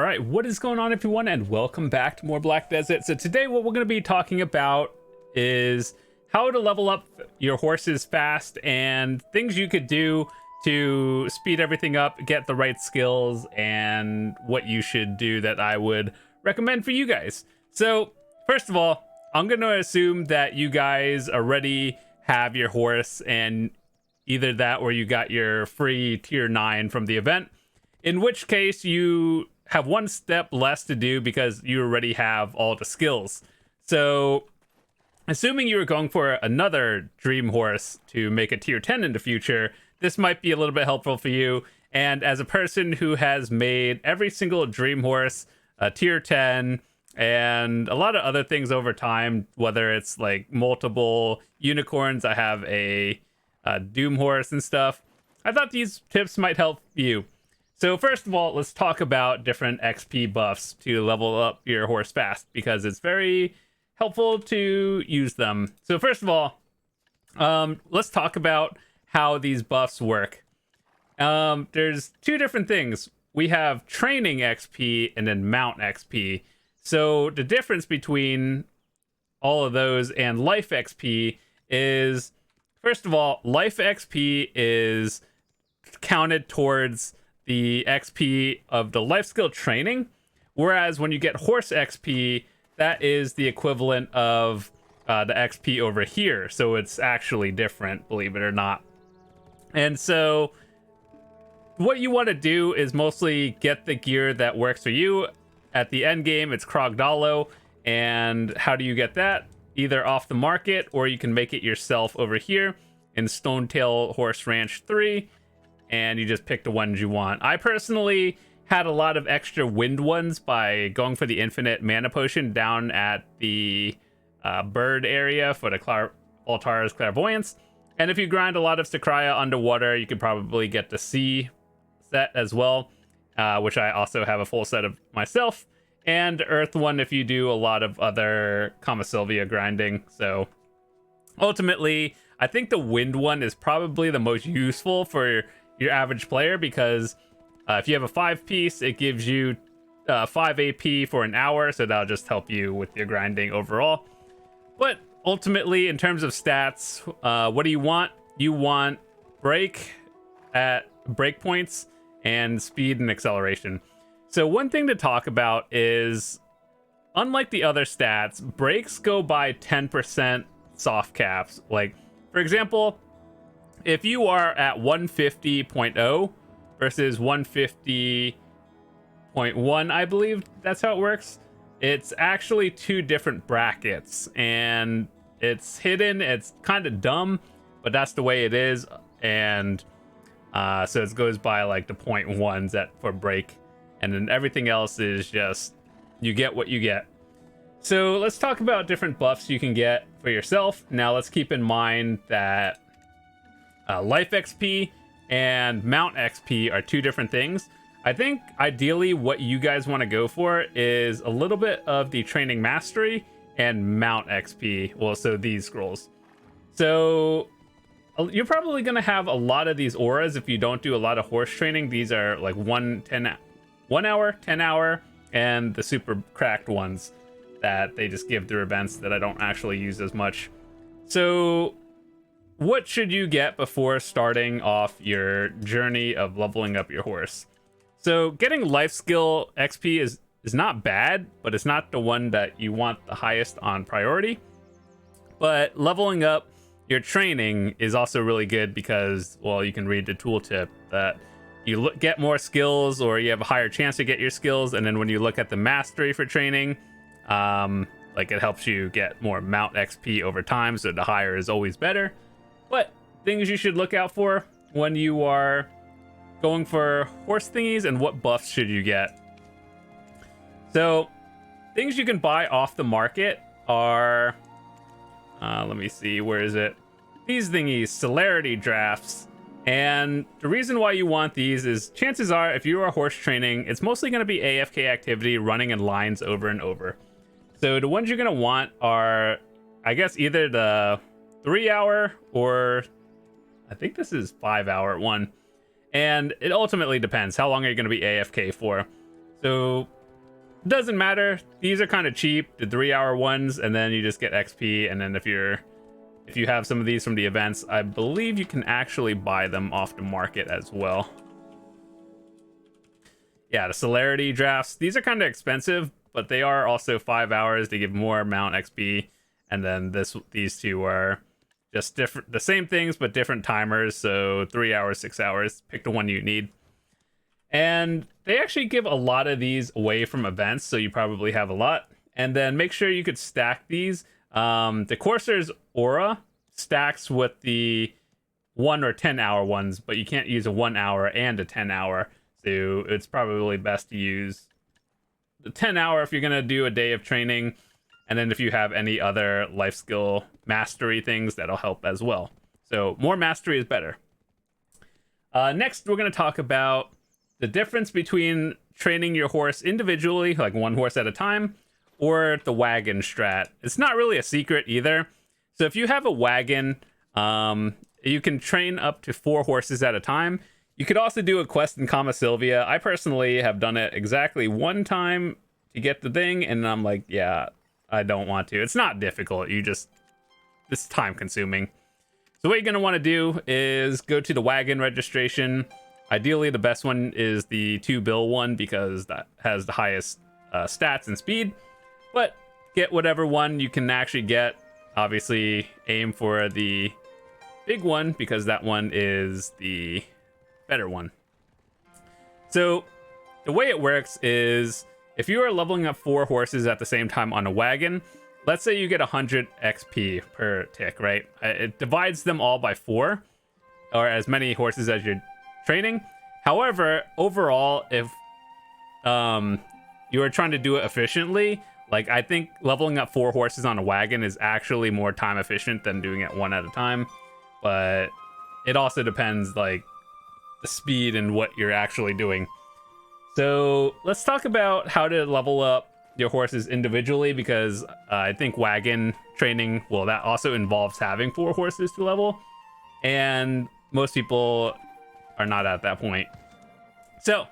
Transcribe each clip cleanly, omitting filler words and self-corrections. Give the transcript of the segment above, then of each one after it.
right, what is going on, everyone, and welcome back to more Black Desert. So today what we're going to be talking about is how to level up your horses fast and things you could do to speed everything up, get the right skills, and what you should do that I would recommend for you guys. So first of all, I'm going to assume that you guys already have your horse, and either that or you got your free tier 9 from the event, in which case you have one step less to do because you already have all the skills. So assuming you were going for another dream horse to make a tier 10 in the future, this might be a little bit helpful for you. And as a person who has made every single dream horse a tier 10 and a lot of other things over time, whether it's like multiple unicorns, I have a doom horse and stuff, I thought these tips might help you. So first of all, let's talk about different XP buffs to level up your horse fast, because it's very helpful to use them. So first of all, let's talk about how these buffs work. There's two different things. We have training XP and then mount XP. So the difference between all of those and life XP is, first of all, life XP is counted towards the XP of the life skill training, whereas when you get horse XP, that is the equivalent of the XP over here. So it's actually different, believe it or not. And so what you want to do is mostly get the gear that works for you. At the end game, it's Krogdalo. And how do you get that? Either off the market, or you can make it yourself over here in Stonetail Horse Ranch 3. And you just pick the ones you want. I personally had a lot of extra wind ones by going for the infinite mana potion down at the bird area for the Altara's Clairvoyance. And if you grind a lot of Sakraya underwater, you could probably get the sea set as well, which I also have a full set of myself. And Earth one if you do a lot of other Kama Sylvia grinding. So ultimately, I think the wind one is probably the most useful for your average player, because if you have a 5-piece, it gives you 5 AP for an hour, so that'll just help you with your grinding overall. But ultimately, in terms of stats, what do you want? You want break at break points and speed and acceleration. So one thing to talk about is, unlike the other stats, breaks go by 10% soft caps. Like, for example, if you are at 150.0 versus 150.1, I believe that's how it works, it's actually two different brackets, and it's hidden. It's kind of dumb, but that's the way it is. And so it goes by like the 0.1s for break, and then everything else is just you get what you get. So let's talk about different buffs you can get for yourself. Now let's keep in mind that life XP and mount XP are two different things. I think ideally what you guys want to go for is a little bit of the training mastery and mount XP. Well, so these scrolls. So you're probably going to have a lot of these auras if you don't do a lot of horse training. These are like 1 hour, 10 hour, and the super cracked ones that they just give through events that I don't actually use as much. So what should you get before starting off your journey of leveling up your horse? So getting life skill XP is not bad, but it's not the one that you want the highest on priority. But leveling up your training is also really good because, well, you can read the tooltip that you get more skills, or you have a higher chance to get your skills. And then when you look at the mastery for training, like it helps you get more mount XP over time. So the higher is always better. But things you should look out for when you are going for horse thingies, and what buffs should you get. So things you can buy off the market are, let me see, where is it? These thingies, celerity drafts. And the reason why you want these is, chances are if you are horse training, it's mostly going to be AFK activity running in lines over and over. So the ones you're going to want are, I guess, either the 3-hour or I think this is 5-hour one. And it ultimately depends. How long are you going to be AFK for? So It doesn't matter. These are kind of cheap, the 3-hour ones, and then you just get XP. And then if you have some of these from the events, I believe you can actually buy them off the market as well. Yeah, the celerity drafts, these are kind of expensive, but they are also 5 hours to give more Mount XP. And then these two are just different, the same things, but different timers. So 3 hours, 6 hours, pick the one you need. And they actually give a lot of these away from events, so you probably have a lot. And then make sure you could stack these. The Courser's aura stacks with the 1 or 10 hour ones, but you can't use a 1 hour and a 10 hour. So it's probably best to use the 10 hour if you're going to do a day of training. And then if you have any other life skill mastery things, that'll help as well. So more mastery is better. Next, we're going to talk about the difference between training your horse individually, like one horse at a time, or the wagon strat. It's not really a secret either. So if you have a wagon, you can train up to 4 horses at a time. You could also do a quest in Kama Sylvia. I personally have done it exactly 1 time to get the thing, and I'm like, yeah, I don't want to. It's not difficult. It's time consuming. So what you're going to want to do is go to the wagon registration. Ideally, the best one is the 2 bill one because that has the highest stats and speed. But get whatever one you can actually get. Obviously, aim for the big one because that one is the better one. So the way it works is if you are leveling up 4 horses at the same time on a wagon, let's say you get 100 XP per tick, right? It divides them all by 4 or as many horses as you're training. However, overall, if you are trying to do it efficiently, like I think leveling up 4 horses on a wagon is actually more time efficient than doing it 1 at a time. But it also depends like the speed and what you're actually doing. So let's talk about how to level up your horses individually, because I think wagon training, well, that also involves having 4 horses to level, and most people are not at that point. So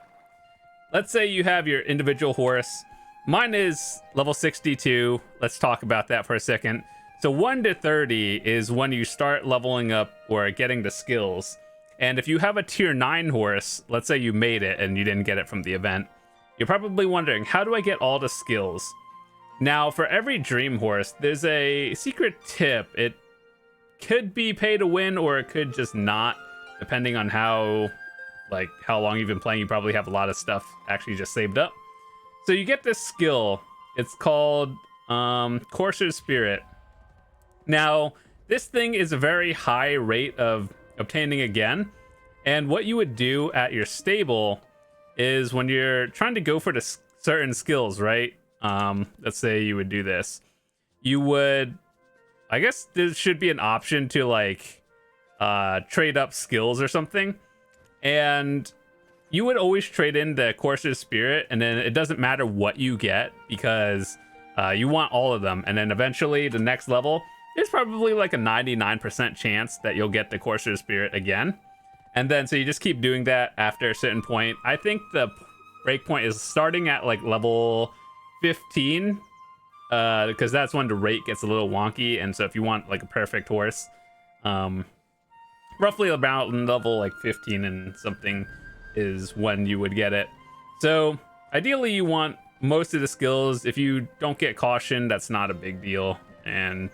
let's say you have your individual horse. Mine is level 62. Let's talk about that for a second. So 1 to 30 is when you start leveling up or getting the skills. And if you have a tier 9 horse, let's say you made it and you didn't get it from the event, you're probably wondering, how do I get all the skills? Now, for every dream horse, there's a secret tip. It could be pay to win, or it could just not, depending on how long you've been playing. You probably have a lot of stuff actually just saved up. So you get this skill. It's called Courser's Spirit. Now, this thing is a very high rate of obtaining again. And what you would do at your stable is when you're trying to go for the certain skills, right? Let's say you would do this. You would, I guess there should be an option to like trade up skills or something. And you would always trade in the Courser's Spirit, and then it doesn't matter what you get because you want all of them. And then eventually the next level, there's probably like a 99% chance that you'll get the Courser's Spirit again. And then so you just keep doing that after a certain point. I think the breakpoint is starting at like level 15 because that's when the rate gets a little wonky. And so if you want like a perfect horse, roughly about level like 15 and something is when you would get it. So ideally you want most of the skills. If you don't get caution, that's not a big deal. And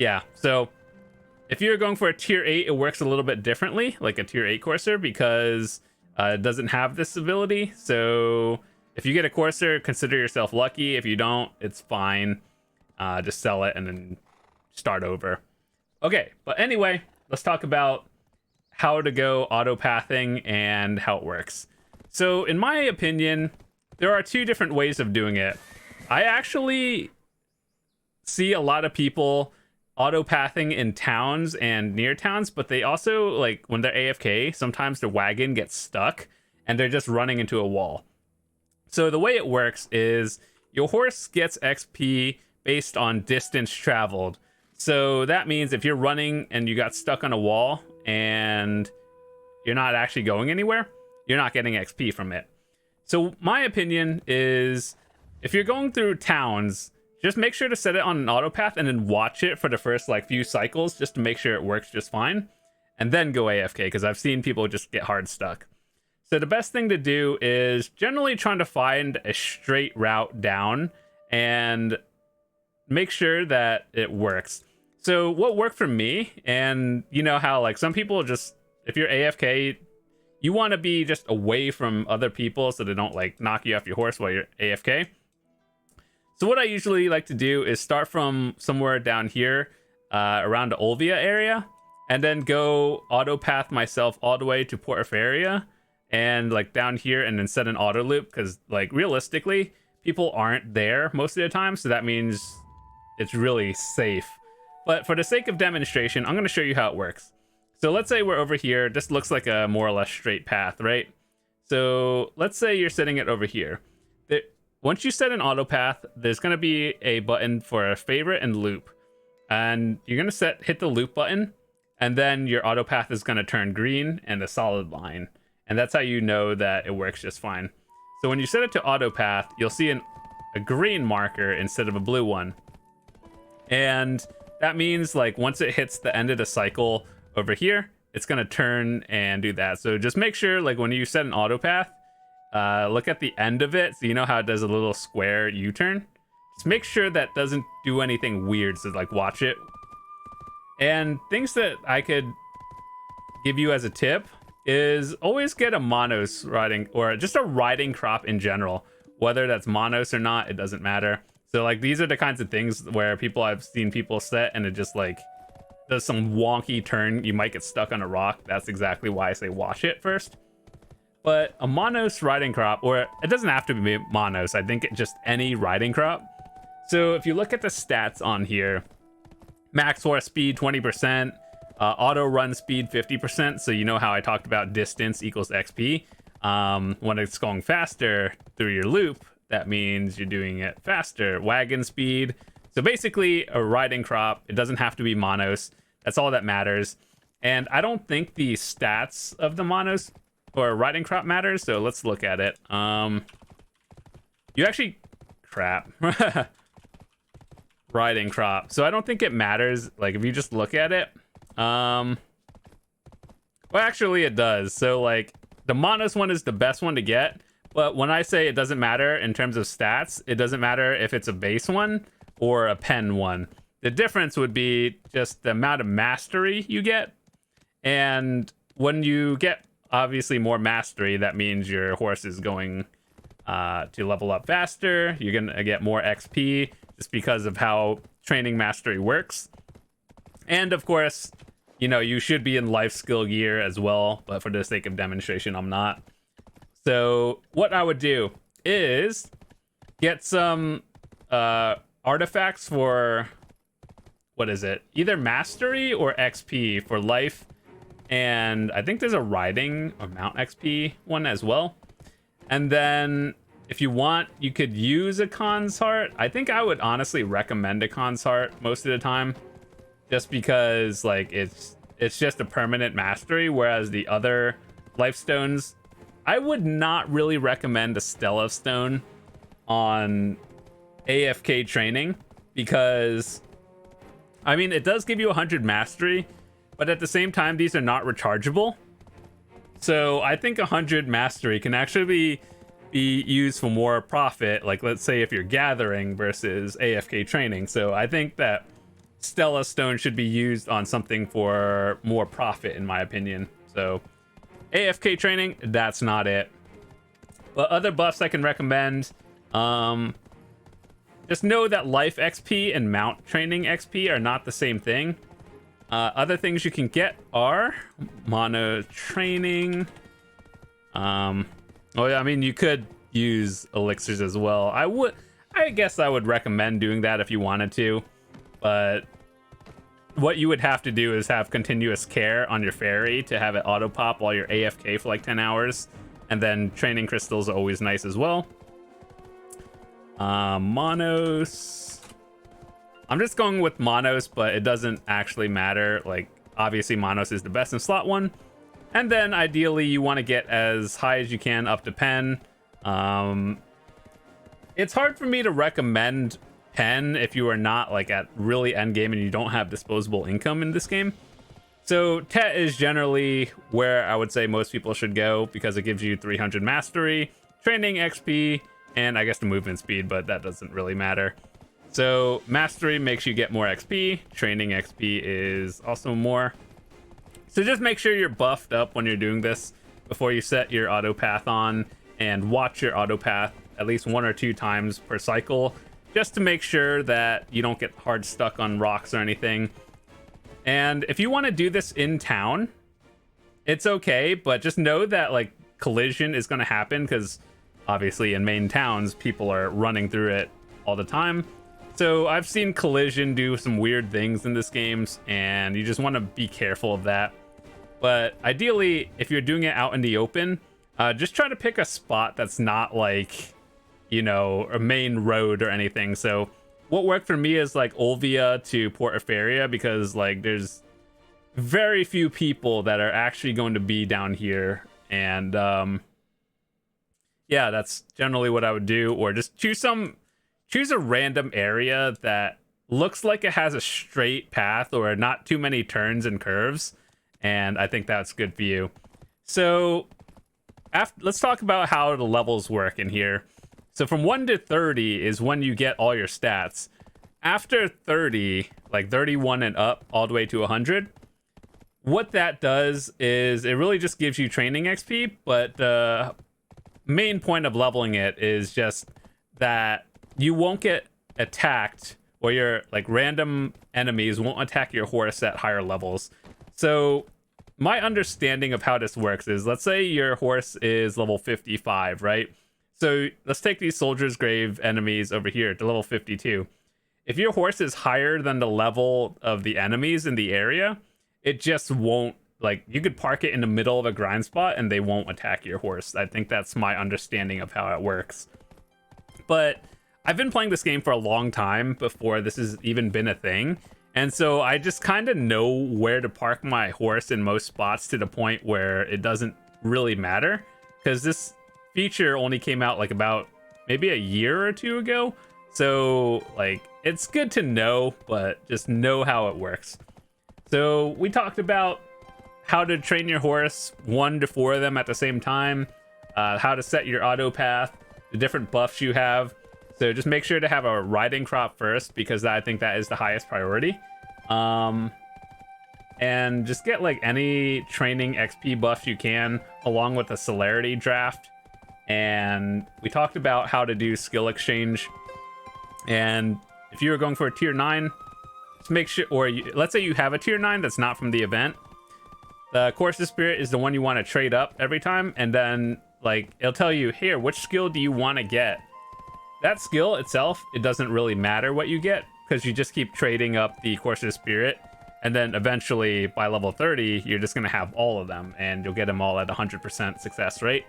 yeah, so if you're going for a tier 8, it works a little bit differently, like a tier 8 Courser, because it doesn't have this ability. So if you get a Courser, consider yourself lucky. If you don't, it's fine. Just sell it and then start over. Okay, but anyway, let's talk about how to go autopathing and how it works. So in my opinion, there are 2 different ways of doing it. I actually see a lot of people autopathing in towns and near towns, but they also, like, when they're AFK, sometimes the wagon gets stuck and they're just running into a wall. So the way it works is your horse gets XP based on distance traveled. So that means if you're running and you got stuck on a wall and you're not actually going anywhere, you're not getting XP from it. So my opinion is if you're going through towns, just make sure to set it on an autopath and then watch it for the first like few cycles just to make sure it works just fine, and then go AFK, because I've seen people just get hard stuck. So the best thing to do is generally trying to find a straight route down and make sure that it works. So what worked for me, and you know how like some people just, if you're AFK, you want to be just away from other people so they don't like knock you off your horse while you're AFK. So what I usually like to do is start from somewhere down here around the Olvia area, and then go autopath myself all the way to Portaferia and like down here, and then set an auto loop, because like realistically people aren't there most of the time, so that means it's really safe. But for the sake of demonstration, I'm going to show you how it works. So let's say we're over here. This looks like a more or less straight path, right? So let's say you're setting it over here. Once you set an autopath, there's going to be a button for a favorite and loop. And you're going to hit the loop button, and then your autopath is going to turn green and a solid line. And that's how you know that it works just fine. So when you set it to autopath, you'll see a green marker instead of a blue one. And that means like once it hits the end of the cycle over here, it's going to turn and do that. So just make sure like when you set an autopath, look at the end of it, so you know how it does a little square U-turn. Just make sure that doesn't do anything weird, so like watch it. And things that I could give you as a tip is always get a monos riding, or just a riding crop in general. Whether that's monos or not, it doesn't matter. So like these are the kinds of things where I've seen people set and it just like does some wonky turn. You might get stuck on a rock. That's exactly why I say watch it first. But a monos riding crop, or it doesn't have to be monos, I think just any riding crop. So if you look at the stats on here, max horse speed 20%, auto run speed 50%. So you know how I talked about distance equals XP. When it's going faster through your loop, that means you're doing it faster. Wagon speed. So basically a riding crop, it doesn't have to be monos. That's all that matters. And I don't think the stats of the monos or riding crop matters, so let's look at it. You actually crap. Riding crop. So I don't think it matters, like if you just look at it. Well, actually it does. So like the monos one is the best one to get, but when I say it doesn't matter in terms of stats, it doesn't matter if it's a base one or a pen one. The difference would be just the amount of mastery you get. And when you get obviously more mastery, that means your horse is going to level up faster. You're gonna get more XP just because of how training mastery works. And of course, you know, you should be in life skill gear as well, but for the sake of demonstration, I'm not. So what I would do is get some artifacts for, what is it? Either mastery or XP for life. And I think there's a riding or Mount XP one as well. And then if you want, you could use a Khan's Heart. I think I would honestly recommend a Khan's Heart most of the time, just because like it's just a permanent mastery, whereas the other life stones, I would not really recommend a Stella Stone on AFK training, because I mean it does give you 100 mastery, but at the same time these are not rechargeable. So I think 100 mastery can actually be used for more profit, like let's say if you're gathering versus AFK training. So I think that Stella Stone should be used on something for more profit, in my opinion. So AFK training, that's not it. But other buffs I can recommend, just know that life XP and mount training XP are not the same thing. Other things you can get are mono training. Oh yeah, I mean you could use elixirs as well. I guess I would recommend doing that if you wanted to, but what you would have to do is have continuous care on your fairy to have it auto pop while you're AFK for like 10 hours, and then training crystals are always nice as well. Monos, I'm just going with monos, but it doesn't actually matter. Like obviously monos is the best in slot 1, and then ideally you want to get as high as you can up to pen. it's hard for me to recommend pen if you are not like at really end game and you don't have disposable income in this game. So Tet is generally where I would say most people should go because it gives you 300 mastery, training XP, and I guess the movement speed, but that doesn't really matter. So mastery makes you get more XP, training XP is also more. So just make sure you're buffed up when you're doing this before you set your Autopath on, and watch your Autopath at least 1 or 2 times per cycle, just to make sure that you don't get hard stuck on rocks or anything. And if you want to do this in town, it's okay, but just know that like collision is going to happen because obviously in main towns, people are running through it all the time. So I've seen collision do some weird things in this game, and you just want to be careful of that. But ideally, if you're doing it out in the open, just try to pick a spot that's not like, you know, a main road or anything. So what worked for me is like Olvia to Port Euphoria, because like there's very few people that are actually going to be down here. And yeah, that's generally what I would do. Or just choose a random area that looks like it has a straight path or not too many turns and curves. And I think that's good for you. So let's talk about how the levels work in here. So from 1 to 30 is when you get all your stats. After 30, like 31 and up, all the way to 100, what that does is it really just gives you training XP, but the main point of leveling it is just that you won't get attacked, or your like random enemies won't attack your horse at higher levels. So my understanding of how this works is, let's say your horse is level 55, right? So let's take these Soldier's Grave enemies over here to level 52. If your horse is higher than the level of the enemies in the area, it just won't, like, you could park it in the middle of a grind spot and they won't attack your horse. I think that's my understanding of how it works. But I've been playing this game for a long time before this has even been a thing. And so I just kind of know where to park my horse in most spots to the point where it doesn't really matter. Because this feature only came out like about maybe a year or 2 ago. So like it's good to know, but just know how it works. So we talked about how to train your horse, 1 to 4 of them at the same time, how to set your auto path, the different buffs you have. So just make sure to have a riding crop first, because I think that is the highest priority. And just get like any training XP buff you can, along with a celerity draft. And we talked about how to do skill exchange. And if you were going for a tier 9, just make sure, or let's say you have a tier 9 that's not from the event. The Course of Spirit is the one you want to trade up every time. And then like it'll tell you, here, which skill do you want to get? That skill itself, it doesn't really matter what you get, because you just keep trading up the Course of Spirit. And then eventually by level 30, you're just going to have all of them, and you'll get them all at 100% success rate.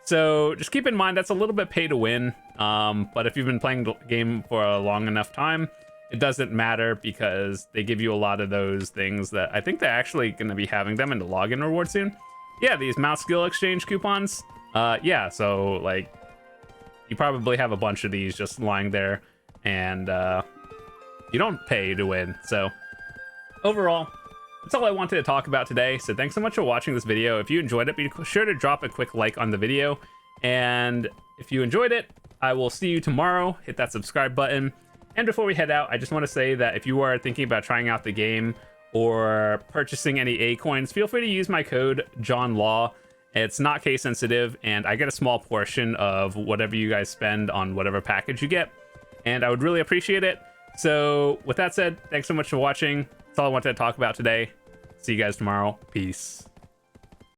So just keep in mind that's a little bit pay to win, but if you've been playing the game for a long enough time, it doesn't matter, because they give you a lot of those things that I think they're actually going to be having them in the login reward soon. Yeah, these Mount skill exchange coupons. Yeah, so like you probably have a bunch of these just lying there, and you don't pay to win. So overall, that's all I wanted to talk about today. So thanks so much for watching this video. If you enjoyed it, be sure to drop a quick like on the video. And if you enjoyed it, I will see you tomorrow. Hit that subscribe button. And before we head out, I just want to say that if you are thinking about trying out the game or purchasing any A coins, feel free to use my code Jonlaw. It's not case sensitive, and I get a small portion of whatever you guys spend on whatever package you get, and I would really appreciate it. So with that said, thanks so much for watching. That's all I wanted to talk about today. See you guys tomorrow. Peace.